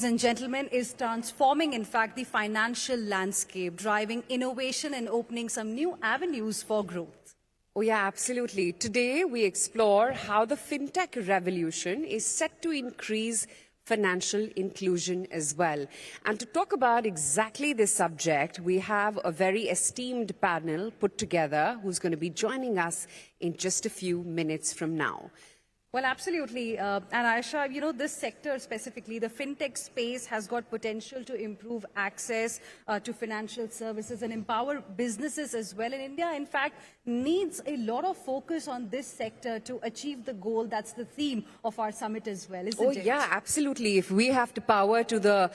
And gentlemen, is transforming, in fact, the financial landscape, driving innovation and opening some new avenues for growth. Oh yeah, absolutely. Today we explore how the fintech revolution is set to increase financial inclusion as well. And to talk about exactly this subject, we have a very esteemed panel put together who's going to be joining us in just a few minutes from now. Well, absolutely. And Aisha, this sector specifically, the fintech space has got potential to improve access to financial services and empower businesses as well in India. In fact, needs a lot of focus on this sector to achieve the goal. That's the theme of our summit as well, isn't it? Oh, yeah, absolutely. If we have to power to the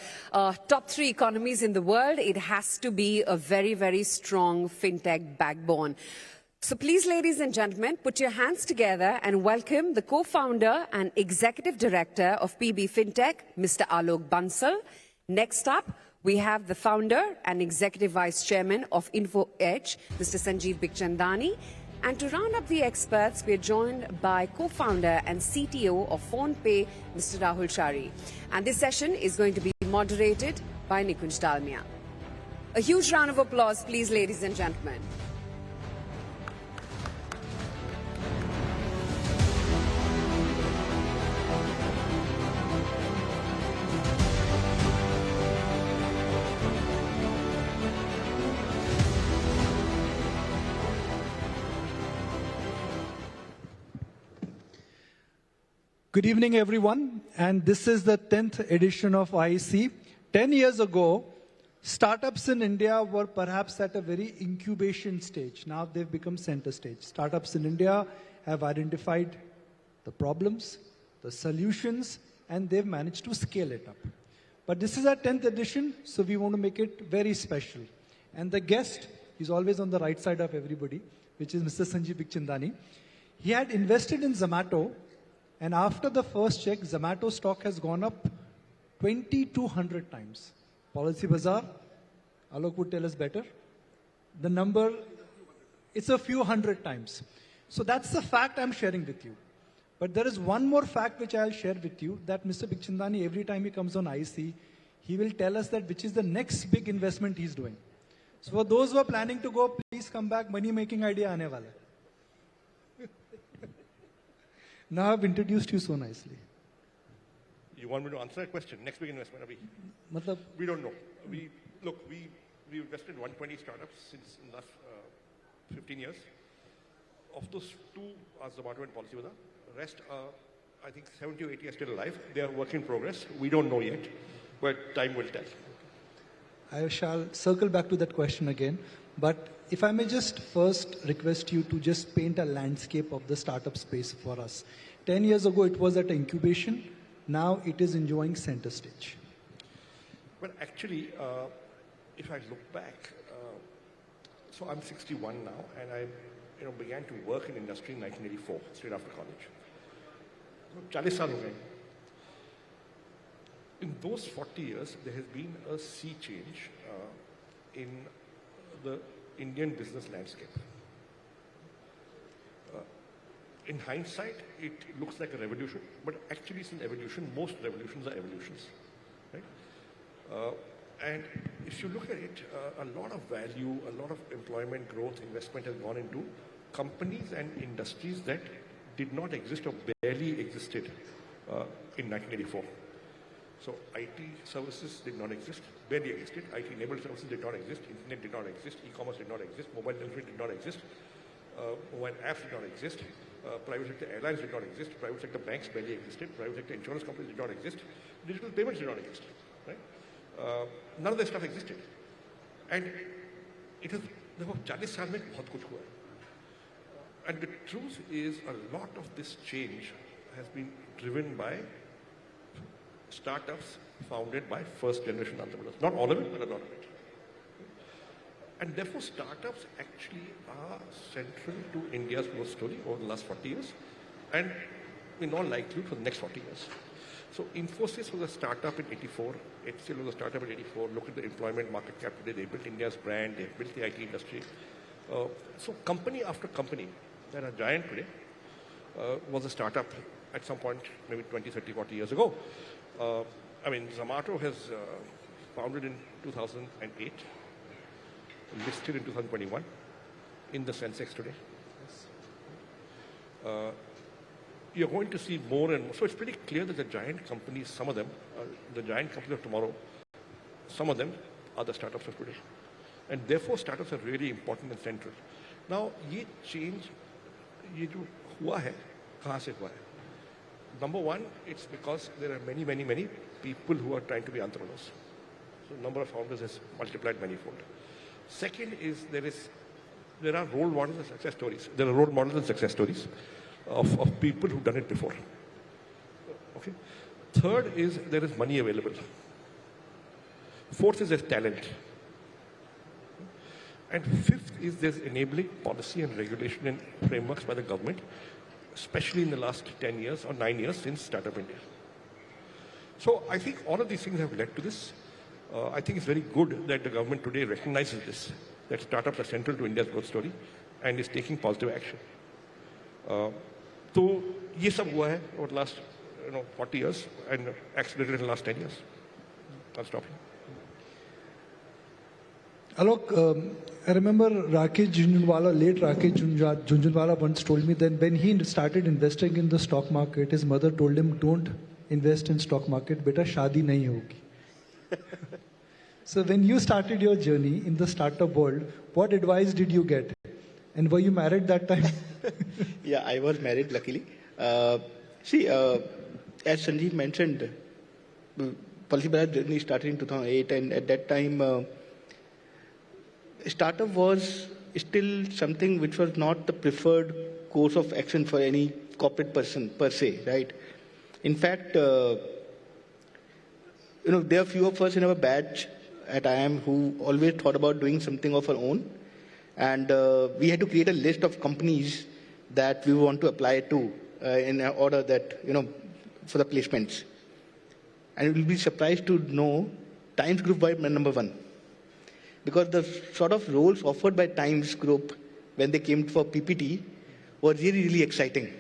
top 3 economies in the world, it has to be a very, very strong fintech backbone. So please, ladies and gentlemen, put your hands together and welcome the co-founder and executive director of PB Fintech, Mr. Alok Bansal. Next up, we have the founder and executive vice chairman of InfoEdge, Mr. Sanjeev Bikhchandandari. And to round up the experts, we're joined by co-founder and CTO of PhonePe, Mr. Rahul Chari. And this session is going to be moderated by Nikunj Dalmia. A huge round of applause, please, ladies and gentlemen. Good evening, everyone. And this is the 10th edition of IEC. 10 years ago, startups in India were perhaps at a very incubation stage. Now they've become center stage. Startups in India have identified the problems, the solutions, and they've managed to scale it up. But this is our 10th edition, so we want to make it very special. And the guest is always on the right side of everybody, which is Mr. Sanjeev Bikhchandandari. He had invested in Zomato. And after the first check, Zomato stock has gone up 2,200 times. Policy Bazaar, Alok would tell us better. The number, it's a few hundred times. So that's the fact I'm sharing with you. But there is one more fact which I'll share with you, that Mr. Bikhchandandari, every time he comes on IEC, he will tell us that which is the next big investment he's doing. So for those who are planning to go, please come back, money making idea aane wala hai. Now I've introduced you so nicely. You want me to answer that question? Next big investment, Matlab, we don't know. We invested 120 startups since the last 15 years. Of those 2 are Zomato and Policy Bazaar. The rest are, I think 70 or 80 are still alive. They are work in progress. We don't know yet, but time will tell. I shall circle back to that question again. But if I may just first request you to just paint a landscape of the startup space for us. 10 years ago, it was at incubation. Now it is enjoying center stage. Well, actually, if I look back, so I'm 61 now, and I began to work in industry in 1984, straight after college. So 40 saal ho gaye. In those 40 years, there has been a sea change in the Indian business landscape. In hindsight, it looks like a revolution, but actually it's an evolution. Most revolutions are evolutions, right? And if you look at it, a lot of value, a lot of employment growth, investment has gone into companies and industries that did not exist or barely existed in 1984. So IT services did not exist, barely existed. IT-enabled services did not exist. Internet did not exist. E-commerce did not exist. Mobile telephony did not exist. Mobile apps did not exist. Private sector airlines did not exist. Private sector banks barely existed. Private sector insurance companies did not exist. Digital payments did not exist. Right? None of this stuff existed. And it is, देखो 40 साल में बहुत कुछ हुआ है. And the truth is, a lot of this change has been driven by startups founded by first-generation entrepreneurs. Not all of it, but a lot of it. And therefore, startups actually are central to India's growth story over the last 40 years, and in all likelihood for the next 40 years. So Infosys was a startup in 84. HCL was a startup in 84. Look at the employment market cap today. They built India's brand. They built the IT industry. So company after company that are giant today was a startup at some point, maybe 20, 30, 40 years ago. I mean, Zomato has founded in 2008, listed in 2021 in the Sensex today. You're going to see more and more. So it's pretty clear that the giant companies, some of them, the giant companies of tomorrow, some of them are the startups of today. And therefore, startups are really important and central. Now, ये change, ये जो हुआ है, कहाँ से हुआ है? Number one, it's because there are many, many, many people who are trying to be entrepreneurs. So number of founders has multiplied manifold. Second is there are role models and success stories. There are role models and success stories of people who've done it before. Okay. Third is there is money available. Fourth is there's talent. And fifth is there's enabling policy and regulation and frameworks by the government, especially in the last 10 years or 9 years since Startup India. So I think all of these things have led to this. I think it's very good that the government today recognizes this, that startups are central to India's growth story and is taking positive action. So ये सब हुआ है over the last 40 years and accelerated in the last 10 years. I'll stop here. Alok, I remember Rakesh Jhunjhunwala, late Rakesh Jhunjhunwala once told me that when he started investing in the stock market, his mother told him, don't invest in stock market, beta shadi nahi hogi. So when you started your journey in the startup world, what advice did you get? And were you married that time? Yeah, I was married, luckily. See, as Sanjeev mentioned, Policy Bharat journey started in 2008, and at that time, startup was still something which was not the preferred course of action for any corporate person per se, right? In fact, there are few of us in our batch at IIM who always thought about doing something of our own, and we had to create a list of companies that we want to apply to in order that, for the placements. And you will be surprised to know Times Group by number one. Because the sort of roles offered by Times Group when they came for PPT were really, really exciting.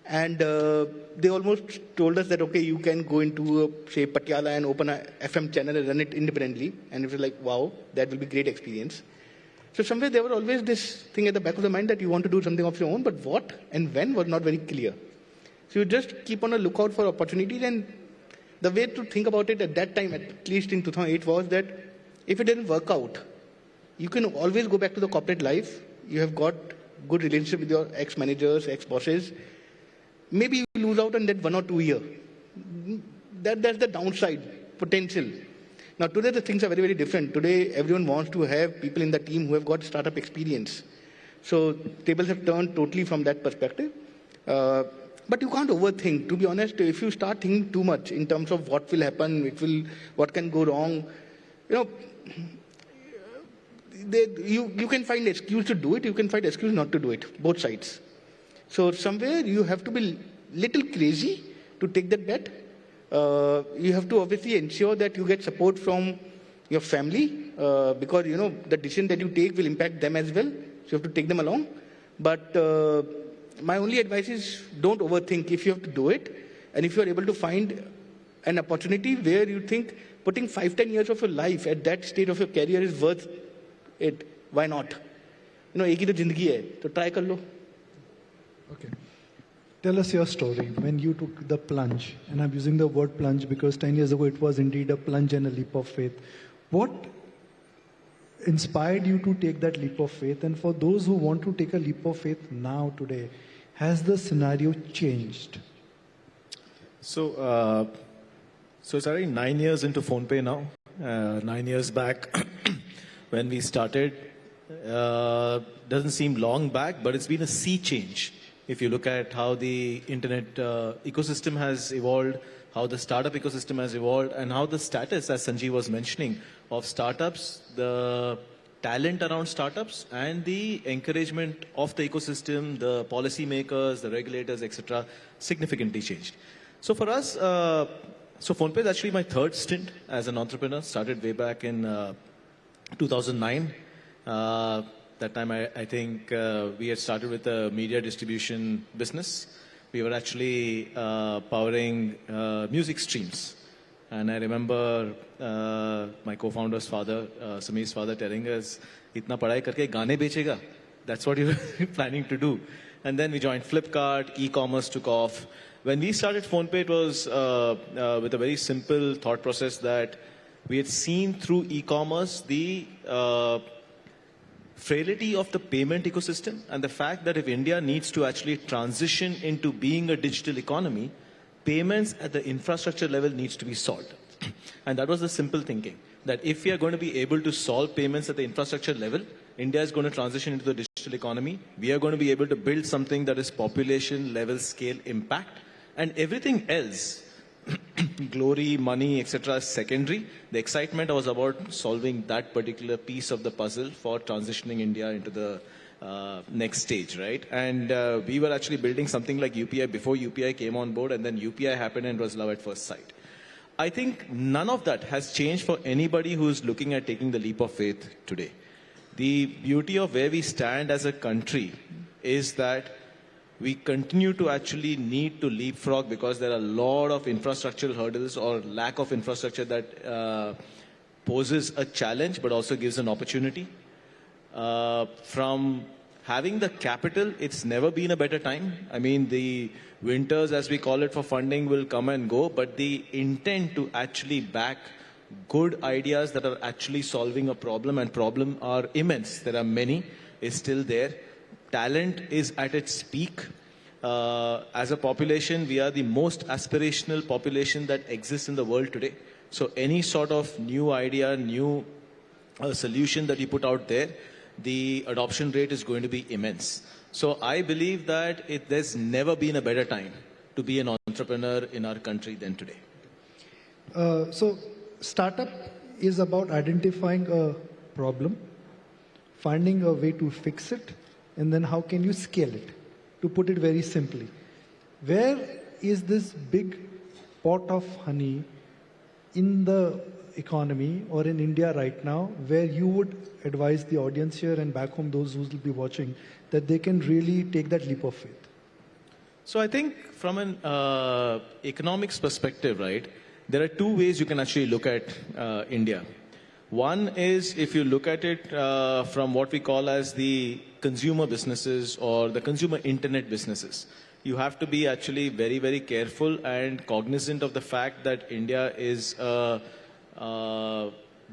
And they almost told us that, okay, you can go into, say, Patiala and open a FM channel and run it independently. And it was like, wow, that will be great experience. So somewhere there was always this thing at the back of the mind that you want to do something of your own, but what and when was not very clear. So you just keep on a lookout for opportunities. And the way to think about it at that time, at least in 2008, was that if it didn't work out, you can always go back to the corporate life. You have got good relationship with your ex-managers, ex-bosses. Maybe you lose out on that 1 or 2 year. That's the downside potential. Now today the things are very, very different. Today everyone wants to have people in the team who have got startup experience. So tables have turned totally from that perspective. But you can't overthink. To be honest, if you start thinking too much in terms of what will happen, what can go wrong, you can find excuse to do it, you can find excuse not to do it, both sides. So somewhere you have to be little crazy to take that bet. You have to obviously ensure that you get support from your family because, the decision that you take will impact them as well. So you have to take them along. But my only advice is don't overthink if you have to do it. And if you are able to find an opportunity where you think putting 5-10 years of your life at that stage of your career is worth it, why not? एक ही तो जिंदगी है, तो try कर लो. Okay. Tell us your story when you took the plunge. And I'm using the word plunge because 10 years ago it was indeed a plunge and a leap of faith. What inspired you to take that leap of faith? And for those who want to take a leap of faith now, today, has the scenario changed? So it's already 9 years into PhonePe now. 9 years back when we started, doesn't seem long back, but it's been a sea change. If you look at how the internet ecosystem has evolved, how the startup ecosystem has evolved, and how the status, as Sanjeev was mentioning, of startups, the talent around startups, and the encouragement of the ecosystem, the policymakers, the regulators, etc., significantly changed. So for us, so PhonePe is actually my third stint as an entrepreneur. Started way back in 2009. That time, I think we had started with a media distribution business. We were actually powering music streams And I remember my co-founder's father, Sameer's father, telling us, "Itna padhai karke gaane bechega." That's what you were planning to do. And then we joined Flipkart, e-commerce took off. When we started PhonePe, it was with a very simple thought process that we had seen through e-commerce the frailty of the payment ecosystem and the fact that if India needs to actually transition into being a digital economy, payments at the infrastructure level needs to be solved. And that was the simple thinking, that if we are going to be able to solve payments at the infrastructure level, India is going to transition into the digital economy. We are going to be able to build something that is population level scale impact, and everything else, glory, money, etc. is secondary. The excitement was about solving that particular piece of the puzzle for transitioning India into the next stage, right? And we were actually building something like UPI before UPI came on board, and then UPI happened and it was love at first sight. I think none of that has changed for anybody who's looking at taking the leap of faith today. The beauty of where we stand as a country is that we continue to actually need to leapfrog because there are a lot of infrastructural hurdles or lack of infrastructure that poses a challenge but also gives an opportunity. From having the capital, it's never been a better time. I mean, the winters, as we call it, for funding will come and go, but the intent to actually back good ideas that are actually solving a problem, and problem are immense, there are many, is still there. Talent is at its peak. As a population, we are the most aspirational population that exists in the world today. So any sort of new idea, new solution that you put out there, the adoption rate is going to be immense. So I believe that there's never been a better time to be an entrepreneur in our country than today. So startup is about identifying a problem, finding a way to fix it, and then how can you scale it, to put it very simply. Where is this big pot of honey in the economy or in India right now, where you would advise the audience here and back home, those who will be watching, that they can really take that leap of faith? So I think from an economics perspective, right, there are two ways you can actually look at India. One is if you look at it from what we call as the consumer businesses or the consumer internet businesses. You have to be actually very, very careful and cognizant of the fact that India is a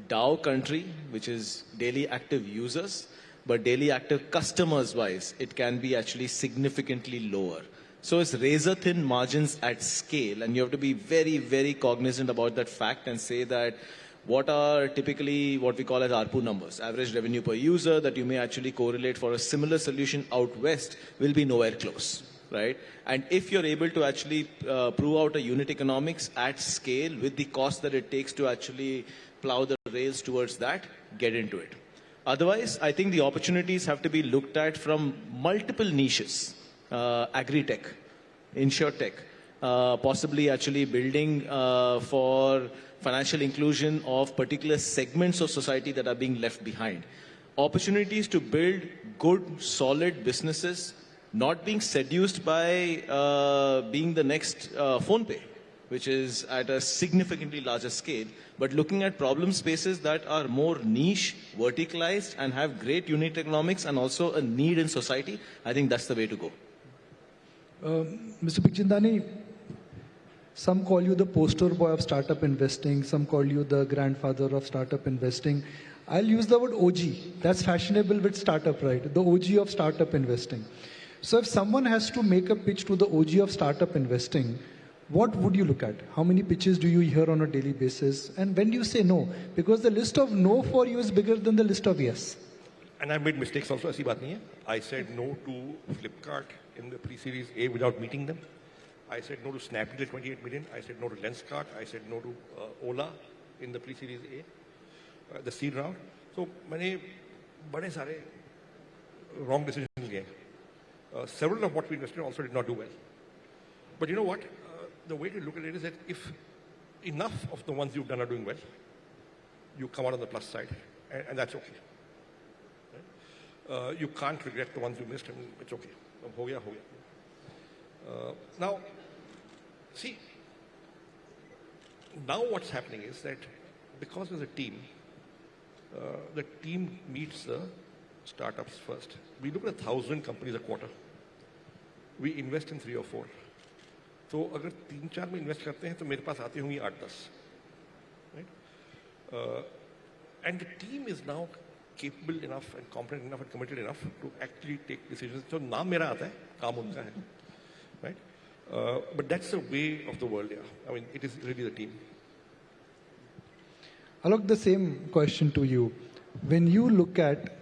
DAO country, which is daily active users, but daily active customers wise, it can be actually significantly lower. So it's razor thin margins at scale, and you have to be very, very cognizant about that fact and say that what are typically what we call as ARPU numbers, average revenue per user, that you may actually correlate for a similar solution out west will be nowhere close, right? And if you're able to actually prove out a unit economics at scale with the cost that it takes to actually plow the rails towards that, get into it. Otherwise, I think the opportunities have to be looked at from multiple niches, agri-tech, insure-tech, possibly actually building for financial inclusion of particular segments of society that are being left behind. Opportunities to build good, solid businesses, not being seduced by being the next PhonePe, which is at a significantly larger scale, but looking at problem spaces that are more niche, verticalized, and have great unit economics and also a need in society. I think that's the way to go. Mr. Bikhchandandari, some call you the poster boy of startup investing, some call you the grandfather of startup investing. I'll use the word OG. That's fashionable with startup, right? The OG of startup investing. So if someone has to make a pitch to the OG of startup investing, what would you look at? How many pitches do you hear on a daily basis? And when do you say no? Because the list of no for you is bigger than the list of yes. And I made mistakes also, ऐसी बात नहीं है. I said no to Flipkart in the pre-series A without meeting them. I said no to Snapdeal at 28 million. I said no to Lenskart. I said no to Ola in the pre-series A, the seed round. So मैंने बड़े सारे wrong decisions लिए. Several of what we invested also did not do well. But you know what? The way to look at it is that if enough of the ones you've done are doing well, you come out on the plus side, and that's okay. Right? You can't regret the ones you missed, and it's okay. Ho gaya, ho gaya. Now, see, now what's happening is that because there's a team, the team meets the startups first. We look at 1,000 companies a quarter. We invest in 3 or 4. So अगर 3-4 में invest करते हैं तो मेरे पास आती होंगी 8-10, right? And the team is now capable enough and competent enough and committed enough to actually take decisions. So नाम मेरा आता है, काम उनका है, right? But that's the way of the world, yeah. I mean, it is really the team. Alok, the same question to you. When you look at,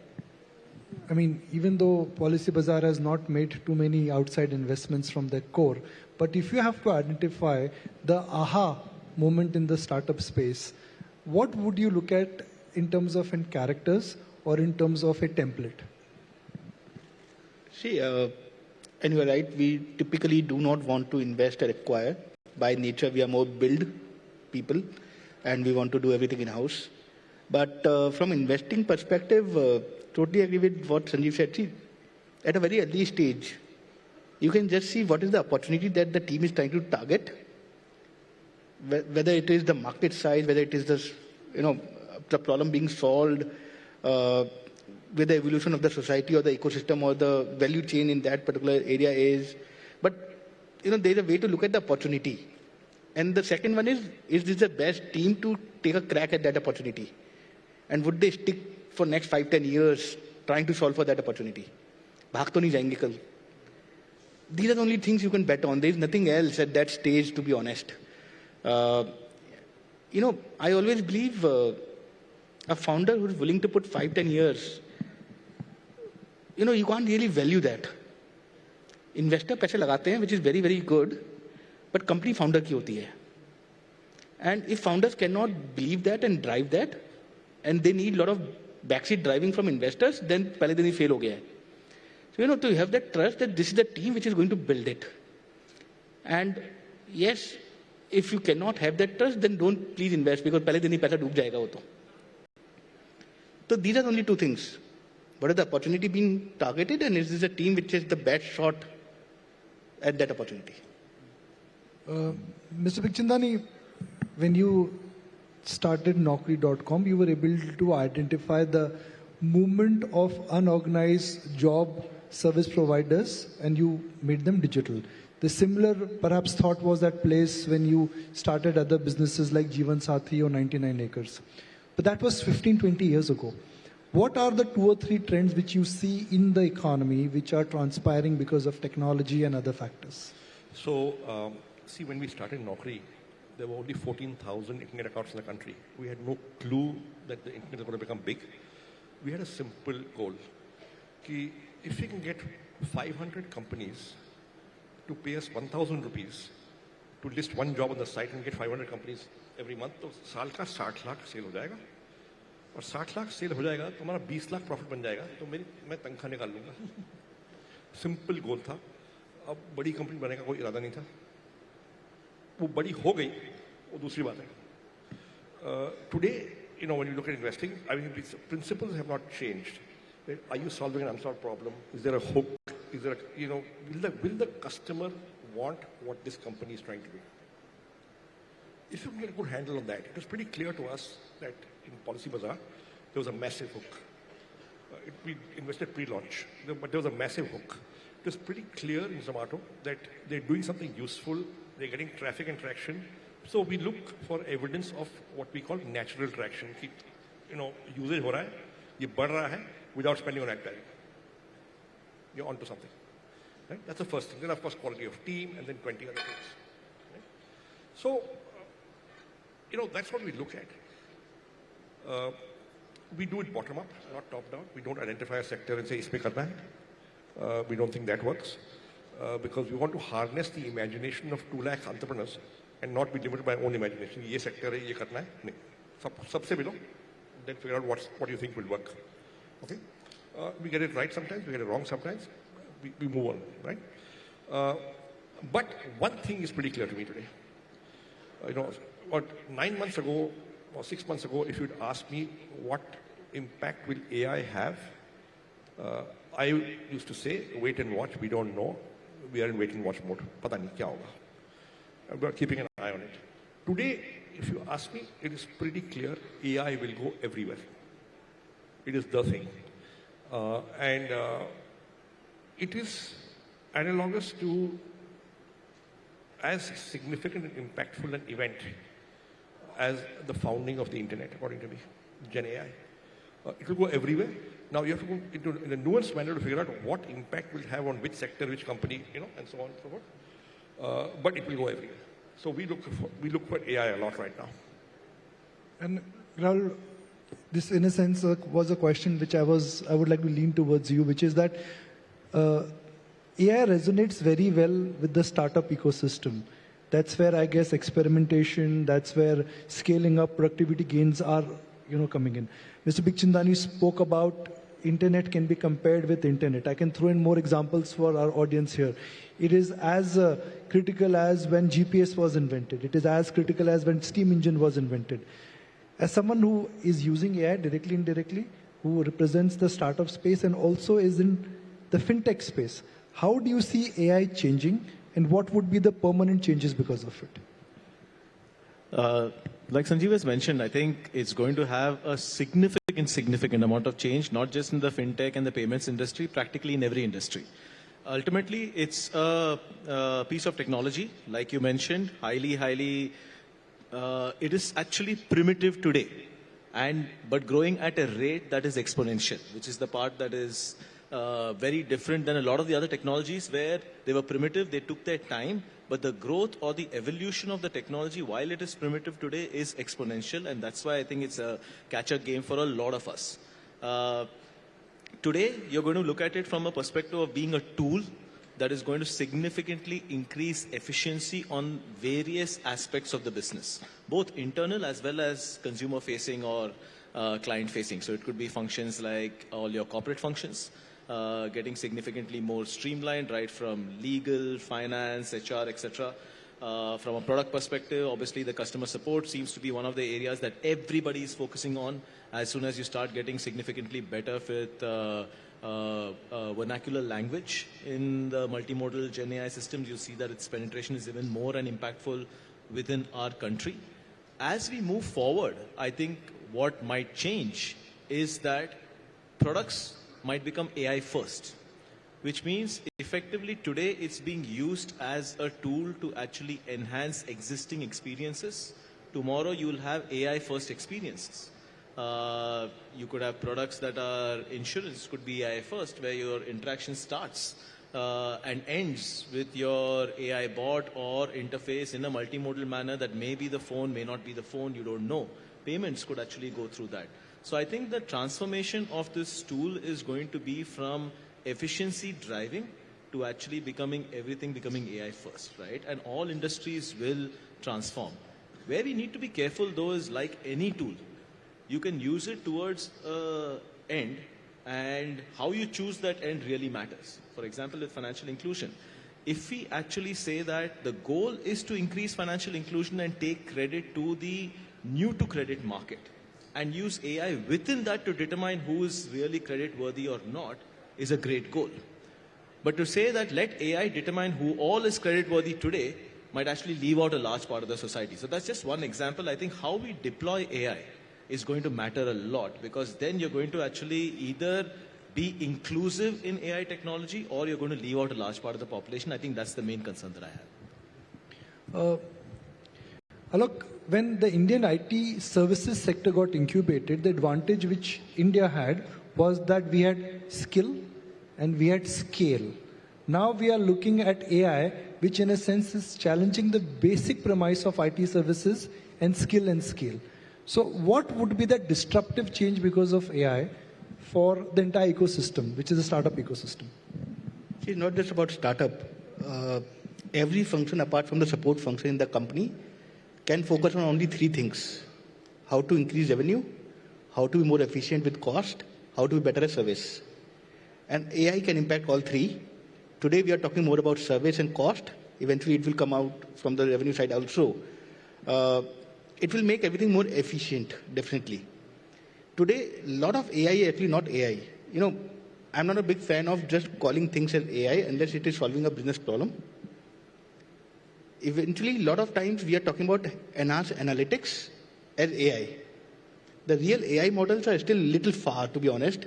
I mean, even though Policy Bazaar has not made too many outside investments from their core, but if you have to identify the aha moment in the startup space, what would you look at in terms of in characters or in terms of a template? See, and you're right, we typically do not want to invest or acquire. By nature, we are more build people and we want to do everything in-house. But from investing perspective, totally agree with what Sanjeev said. See, at a very early stage, you can just see what is the opportunity that the team is trying to target, whether it is the market size, whether it is the problem being solved, with the evolution of the society or the ecosystem or the value chain in that particular area is. But, there is a way to look at the opportunity. And the second one is this the best team to take a crack at that opportunity? And would they stick for next 5-10 years trying to solve for that opportunity? Bhag to nahi jayenge kal. These are the only things you can bet on. There is nothing else at that stage, to be honest. I always believe a founder who is willing to put 5-10 years, you can't really value that. Investor पैसे लगाते हैं, which is very, very good, but company founder की होती है. And if founders cannot believe that and drive that, and they need a lot of backseat driving from investors, then पहले दिन ही fail हो गया है. So, to have that trust that this is the team which is going to build it. And yes, if you cannot have that trust, then don't please invest, because पहले दिन ही पैसा डूब जाएगा वो तो. So these are only two things. What is the opportunity being targeted, and is this a team which is the best shot at that opportunity? Mr. Bikhchandandari, when you started Naukri.com, you were able to identify the movement of unorganized job service providers and you made them digital. The similar, perhaps, thought was at place when you started other businesses like Jeevan Sathi or 99 Acres. But that was 15-20 years ago. What are the 2 or 3 trends which you see in the economy which are transpiring because of technology and other factors? So, see, when we started Naukri, there were only 14,000 internet accounts in the country. We had no clue that the internet was going to become big. We had a simple goal. Ki if we can get 500 companies to pay us 1,000 rupees to list one job on the site and get 500 companies every month, तो साल का 60 lakh cell हो जाएगा. और 60 lakh cell हो जाएगा तो हमारा 20 लाख प्रॉफिट बन जाएगा, तो मैं तनख्वाह निकाल लूँगा. सिंपल गोल था. अब बड़ी कंपनी बनने का कोई इरादा नहीं था. वो बड़ी हो गई, वो दूसरी बात है. Today, when you look at investing, I mean, the principles have not changed. Are you solving an unsolved problem? Is there a hook? Is there will the customer want what this company is trying to do? If you can get a good handle on that, it was pretty clear to us that in Policy Bazaar, there was a massive hook. We invested pre-launch, but there was a massive hook. It was pretty clear in Zomato that they're doing something useful, they're getting traffic and traction. So we look for evidence of what we call natural traction. Usage हो रहा है, ये बढ़ रहा है without spending on advertising. You're onto something. Right? That's the first thing. Then, of course, quality of team, and then 20 other things. Right? So, that's what we look at. We do it bottom up, not top down. We don't identify a sector and say, "Isme karna hai." We don't think that works because we want to harness the imagination of 2 lakh entrepreneurs and not be limited by our own imagination. Ye sector hai, ye karna hai. Nahi. Sabse milo, then figure out what you think will work. Okay? We get it right sometimes, we get it wrong sometimes. We move on, right? But one thing is pretty clear to me today. About 9 months ago or 6 months ago, if you'd asked me what impact will AI have, I used to say, wait and watch, we don't know. We are in wait and watch mode. Pata nahi kya hoga. We're keeping an eye on it. Today, if you ask me, it is pretty clear AI will go everywhere. It is the thing. And it is analogous to as significant and impactful an event as the founding of the internet, according to me, Gen AI. It will go everywhere. Now you have to go into in a nuanced manner to figure out what impact will have on which sector, which company, and so on and so forth. But it will go everywhere. So we look for AI a lot right now. And Rahul, this in a sense was a question which I would like to lean towards you, which is that AI resonates very well with the startup ecosystem. That's where I guess experimentation, that's where scaling up productivity gains are, coming in. Mr. Bikhchandandari spoke about internet can be compared with internet. I can throw in more examples for our audience here. It is as critical as when GPS was invented. It is as critical as when steam engine was invented. As someone who is using AI directly, indirectly, who represents the startup space and also is in the fintech space, how do you see AI changing and what would be the permanent changes because of it? Like Sanjeev has mentioned, I think it's going to have a significant amount of change, not just in the fintech and the payments industry, practically in every industry. Ultimately, it's a piece of technology, like you mentioned, highly, it is actually primitive today, but growing at a rate that is exponential, which is the part that is very different than a lot of the other technologies where they were primitive, they took their time, but the growth or the evolution of the technology, while it is primitive today, is exponential, and that's why I think it's a catch-up game for a lot of us. Today, you're going to look at it from a perspective of being a tool that is going to significantly increase efficiency on various aspects of the business, both internal as well as consumer-facing or client-facing. So it could be functions like all your corporate functions, getting significantly more streamlined, right from legal, finance, HR, etc. From a product perspective, obviously the customer support seems to be one of the areas that everybody is focusing on. As soon as you start getting significantly better with vernacular language in the multimodal Gen AI systems, you see that its penetration is even more and impactful within our country. As we move forward, I think what might change is that products might become AI first, which means effectively today it's being used as a tool to actually enhance existing experiences. Tomorrow you will have AI first experiences. You could have products that are insurance, could be AI first, where your interaction starts and ends with your AI bot or interface in a multimodal manner that may be the phone, may not be the phone, you don't know. Payments could actually go through that. So I think the transformation of this tool is going to be from efficiency driving to actually everything becoming AI first, right? And all industries will transform. Where we need to be careful though is like any tool, you can use it towards end, and how you choose that end really matters. For example, with financial inclusion, if we actually say that the goal is to increase financial inclusion and take credit to the new to credit market and use AI within that to determine who is really credit worthy or not, is a great goal. But to say that let AI determine who all is credit worthy today might actually leave out a large part of the society. So that's just one example. I think how we deploy AI is going to matter a lot, because then you're going to actually either be inclusive in AI technology or you're going to leave out a large part of the population. I think that's the main concern that I have. Alok, when the Indian IT services sector got incubated, the advantage which India had was that we had skill and we had scale. Now we are looking at AI, which in a sense is challenging the basic premise of IT services and skill and scale. So what would be that disruptive change because of AI for the entire ecosystem, which is a startup ecosystem? It's not just about startup. Every function apart from the support function in the company can focus on only three things: how to increase revenue, how to be more efficient with cost, how to be better at service. And AI can impact all three. Today we are talking more about service and cost. Eventually it will come out from the revenue side also. It will make everything more efficient, definitely. Today, a lot of AI is actually not AI. I'm not a big fan of just calling things as AI unless it is solving a business problem. eventually, a lot of times we are talking about enhanced analytics as AI. The real AI models are still a little far, to be honest.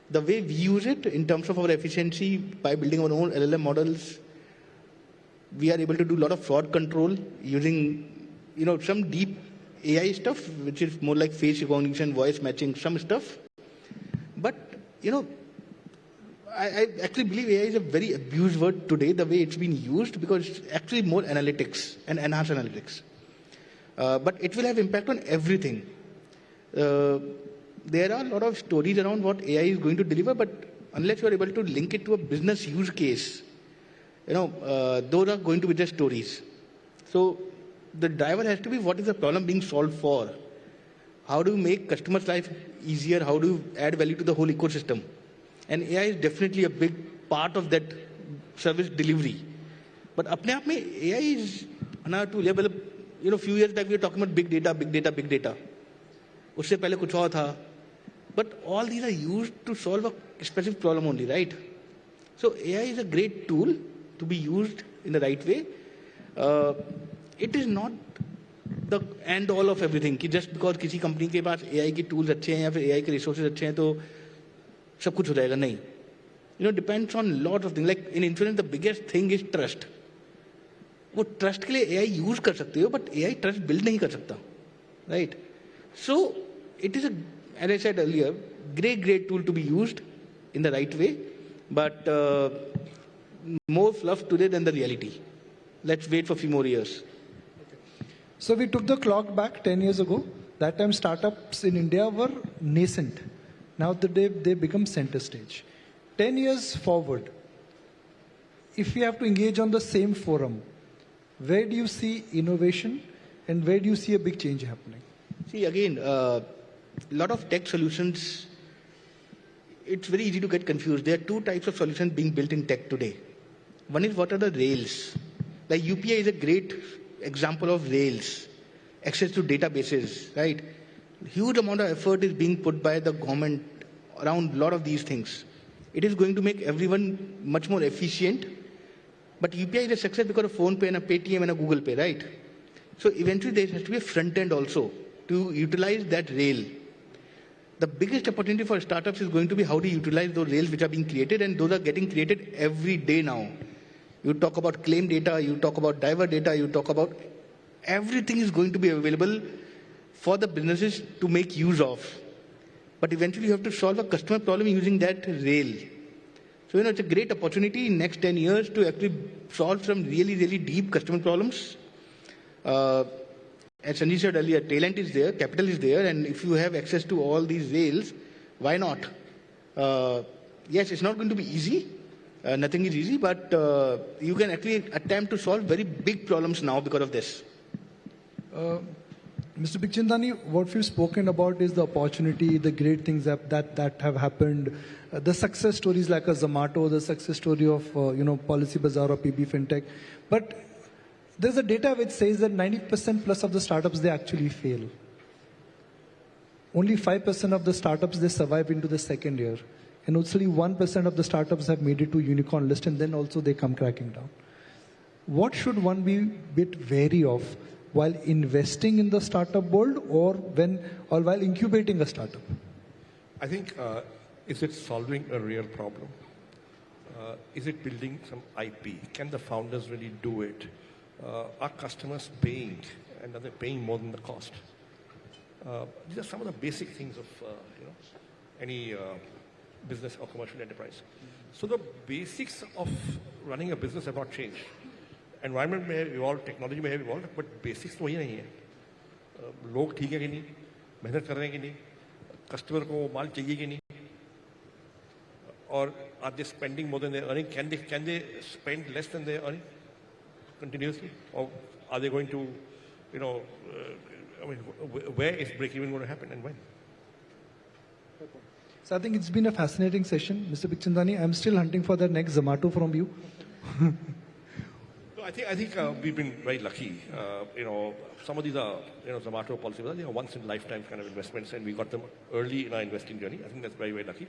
The way we use it in terms of our efficiency by building our own LLM models, we are able to do a lot of fraud control using, some deep AI stuff, which is more like face recognition, voice matching, some stuff. But, I actually believe AI is a very abused word today, the way it's been used, because it's actually more analytics and enhanced analytics. But it will have impact on everything. There are a lot of stories around what AI is going to deliver, but unless you are able to link it to a business use case, those are going to be just stories. So the driver has to be, what is the problem being solved for? How do you make customers' life easier? How do you add value to the whole ecosystem? And AI is definitely a big part of that service delivery. But apne aap mein AI is another tool. Few years back we were talking about big data. Usse pehle kuch aur tha. But all these are used to solve a specific problem only, right? So AI is a great tool to be used in the right way. It is not the end all of everything. Ki just because किसी company के पास AI की tools अच्छे हैं या फिर AI के resources अच्छे हैं तो सब कुछ हो जाएगा, नहीं. Depends on lot of things. Like in insurance, the biggest thing is trust. वो trust के लिए AI use कर सकते हो, but AI trust build नहीं कर सकता, right? So it is as I said earlier, great tool to be used in the right way, but more fluff today than the reality. Let's wait for a few more years. So we took the clock back 10 years ago. That time startups in India were nascent. Now they become center stage. 10 years forward, if we have to engage on the same forum, where do you see innovation and where do you see a big change happening? See, again, a lot of tech solutions, it's very easy to get confused. There are two types of solutions being built in tech today. One is, what are the rails? Like UPI is a great example of rails, access to databases, right? Huge amount of effort is being put by the government around a lot of these things. It is going to make everyone much more efficient. But UPI is a success because of PhonePe and a Paytm and a Google Pay, right? So eventually there has to be a front end also to utilize that rail. The biggest opportunity for startups is going to be how to utilize those rails which are being created, and those are getting created every day now. You talk about claim data, you talk about driver data, you talk about everything is going to be available for the businesses to make use of. But eventually you have to solve a customer problem using that rail. So, it's a great opportunity in next 10 years to actually solve some really deep customer problems. As Sanjeev said earlier, talent is there, capital is there, and if you have access to all these rails, why not? Yes, it's not going to be easy. Nothing is easy, but you can actually attempt to solve very big problems now because of this. Mr. Bikhchandandari, what we've spoken about is the opportunity, the great things that have happened, the success stories like a Zomato, the success story of Policy Bazaar or PB Fintech. But there's a data which says that 90% plus of the startups, they actually fail. Only 5% of the startups, they survive into the second year. And only 1% of the startups have made it to unicorn list, and then also they come cracking down. What should one be a bit wary of while investing in the startup world or while incubating a startup? I think, is it solving a real problem? Is it building some IP? Can the founders really do it? Are customers paying? And are they paying more than the cost? These are some of the basic things of any business or commercial enterprise. So the basics of running a business have not changed. Environment may have evolved, technology may have evolved, but basics तो वही नहीं है. लोग ठीक है कि नहीं, मेहनत कर रहे हैं कि नहीं, customer को माल चाहिए कि नहीं, or are they spending more than they're earning? Can they spend less than they're earning continuously, or are they going to, where is break-even going to happen and when? So I think it's been a fascinating session, Mr. Bikhchandandari. I'm still hunting for the next Zomato from you. I think we've been very lucky. Some of these are, Zomato, Policy, they are once in lifetime kind of investments, and we got them early in our investing journey. I think that's very lucky.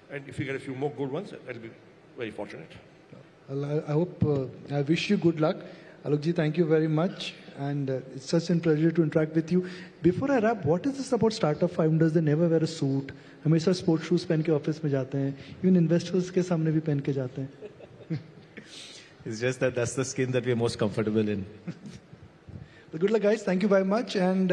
And if we get a few more good ones, that'll be very fortunate. Well, I hope, I wish you good luck. Alok ji, thank you very much. And it's such a pleasure to interact with you. Before I wrap, what is this about startup founders? They never wear a suit. हमेशा sports shoes पहन के office में जाते हैं. Even investors के सामने भी पहन के जाते हैं. It's just that that's the skin that we're most comfortable in. But good luck, guys. Thank you very much. And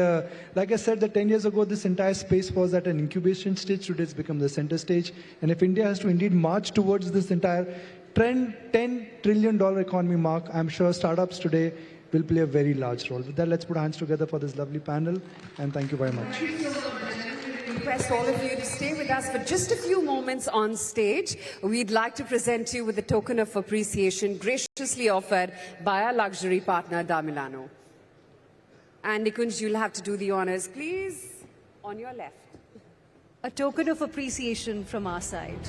like I said, that 10 years ago, this entire space was at an incubation stage. Today, it's become the center stage. And if India has to indeed march towards this entire trend, $10 trillion economy mark, I'm sure startups today will play a very large role. With that, let's put our hands together for this lovely panel. And thank you very much. Request all of you to stay with us for just a few moments on stage. We'd like to present you with a token of appreciation graciously offered by our luxury partner, Da Milano. And Nikunj, you'll have to do the honors, please, on your left. A token of appreciation from our side.